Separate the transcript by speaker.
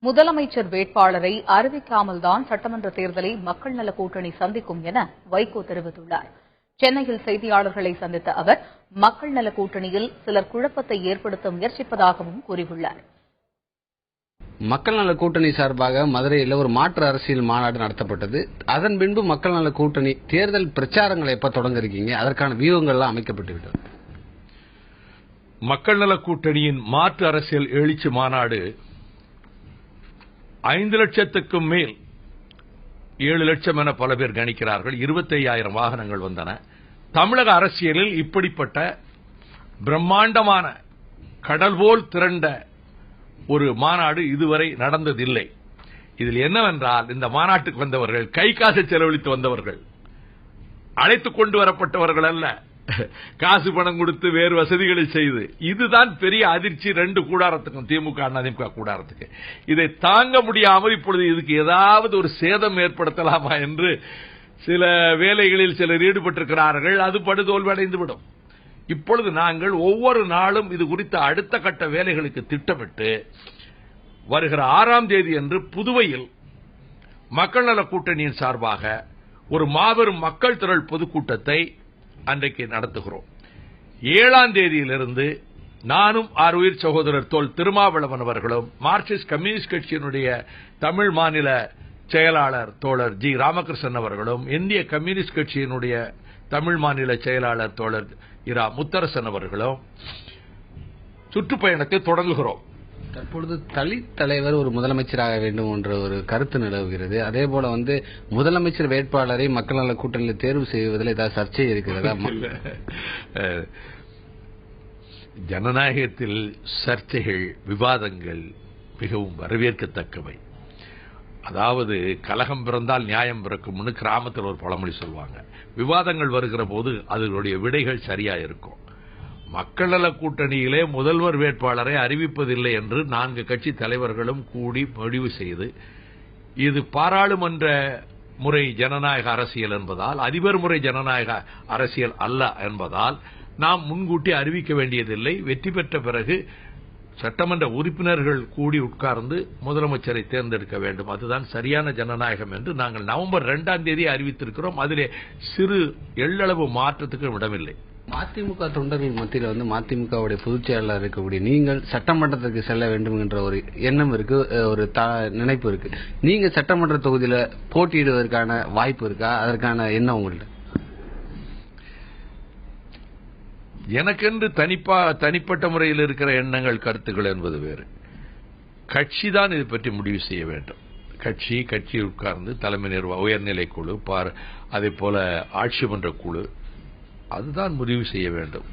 Speaker 1: முதலமைச்சர் வேட்பாளரை அறிவிக்காமல்தான் சட்டமன்ற தேர்தலை மக்கள் நல கூட்டணி சந்திக்கும் என வைகோ தெரிவித்துள்ளார். சென்னையில் செய்தியாளர்களை சந்தித்த அவர் மக்கள் நல கூட்டணியில் சிலர் குழப்பத்தை ஏற்படுத்த முயற்சிப்பதாகவும் கூறியுள்ளார்.
Speaker 2: மக்கள் நல கூட்டணி சார்பாக மதுரையில் ஒரு மாற்று அரசியல் மாநாடு நடத்தப்பட்டது. அதன் பின்பு மக்கள் நல கூட்டணி தேர்தல் பிரச்சாரங்களை எப்ப தொடங்க இருக்கீங்க? அதற்கான வியூகங்கள்லாம் அமைக்கப்பட்டு விட்டது.
Speaker 3: மக்கள் நல கூட்டணியின் மாற்று அரசியல் எழுச்சி மாநாடு 5 லட்சத்துக்கும் மேல் 7 லட்சம் என பல பேர் கணிக்கிறார்கள். 25,000 வாகனங்கள் வந்தன. தமிழக அரசியலில் இப்படிப்பட்ட பிரம்மாண்டமான கடல் போல் திரண்ட ஒரு மாநாடு இதுவரை நடந்ததில்லை. இதில் என்னவென்றால், இந்த மாநாட்டுக்கு வந்தவர்கள் கை காசு செலவழித்து வந்தவர்கள், அழைத்துக் கொண்டு வரப்பட்டவர்கள் அல்ல, காசு பணம் கொடுத்து வேறு வசதிகளை செய்து. இதுதான் பெரிய அதிர்ச்சி 2 கூடாரத்துக்கும், திமுக அதிமுக கூடாரத்துக்கு. இதை தாங்க முடியாமல் இப்பொழுது இதுக்கு ஏதாவது ஒரு சேதம் ஏற்படுத்தலாமா என்று சில வேலைகளில் சிலர் ஈடுபட்டிருக்கிறார்கள். அது படுதோல்வி அடைந்துவிடும். இப்பொழுது நாங்கள் ஒவ்வொரு நாளும் இது குறித்த அடுத்த கட்ட வேலைகளுக்கு திட்டமிட்டு வருகிற 6ஆம் தேதி அன்று புதுவையில் மக்கள் நல கூட்டணியின் சார்பாக ஒரு மாபெரும் மக்கள் திரள் பொதுக்கூட்டத்தை அன்றைக்கு நடத்துகிறோம். 7ஆம் தேதியிலிருந்து நானும் ஆருயிர் சகோதரர் தோல் திருமாவளவன் அவர்களும், மார்க்சிஸ்ட் கம்யூனிஸ்ட் கட்சியினுடைய தமிழ் மாநில செயலாளர் தோழர் ஜி ராமகிருஷ்ணன் அவர்களும், இந்திய கம்யூனிஸ்ட் கட்சியினுடைய தமிழ் மாநில செயலாளர் தோழர் இரா முத்தரசன் அவர்களும் சுற்றுப்பயணத்தை தொடங்குகிறோம்.
Speaker 2: தற்பொழுது தலித் தலைவர் ஒரு முதலமைச்சராக வேண்டும் என்ற ஒரு கருத்து நிலவுகிறது. அதே போல முதலமைச்சர் வேட்பாளரை மக்கள் நல கூட்டணியில் தேர்வு செய்வதில் ஏதாவது சர்ச்சை இருக்கிறதா?
Speaker 3: ஜனநாயகத்தில் சர்ச்சைகள், விவாதங்கள் மிகவும் வரவேற்கத்தக்கவை. அதாவது, கலகம் பிறந்தால் நியாயம் பிறக்கும்னு கிராமத்தில் ஒரு பழமொழி சொல்வாங்க. விவாதங்கள் வருகிற போது அதனுடைய விடைகள் சரியா இருக்கும். மக்கள் நல கூட்டணியிலே முதல்வர் வேட்பாளரை அறிவிப்பதில்லை என்று 4 கட்சி தலைவர்களும் கூடி முடிவு செய்து, இது பாராளுமன்ற முறை ஜனநாயக அரசியல் என்பதால், அதிபர் முறை ஜனநாயக அரசியல் அல்ல என்பதால் நாம் முன்கூட்டி அறிவிக்க வேண்டியதில்லை. வெற்றி பெற்ற பிறகு சட்டமன்ற உறுப்பினர்கள் கூடி உட்கார்ந்து முதலமைச்சரை தேர்ந்தெடுக்க வேண்டும். அதுதான் சரியான ஜனநாயகம் என்று நாங்கள் நவம்பர் 2ஆம் தேதி அறிவித்திருக்கிறோம். அதிலே சிறு எள்ளளவு மாற்றத்துக்கு இடமில்லை.
Speaker 2: மதிமுக தொண்டர்கள் மத்தியில் மதிமுகவுடைய பொதுச் செயலாளர் இருக்கக்கூடிய நீங்கள் சட்டமன்றத்திற்கு செல்ல வேண்டும் என்ற ஒரு எண்ணம் இருக்கு, ஒரு நினைப்பு இருக்கு. நீங்க சட்டமன்ற தொகுதியில போட்டியிடுவதற்கான வாய்ப்பு இருக்கா? அதற்கான எண்ணம் உங்கள்ட்ட?
Speaker 3: எனக்கென்று தனிப்பட்ட முறையில் இருக்கிற எண்ணங்கள், கருத்துக்கள் என்பது வேறு. கட்சி தான் இது பற்றி முடிவு செய்ய வேண்டும். கட்சி உட்கார்ந்து தலைமை உயர்நிலை குழு, அதே போல ஆட்சி மன்ற குழு, அதுதான் முடிவு செய்ய வேண்டும்.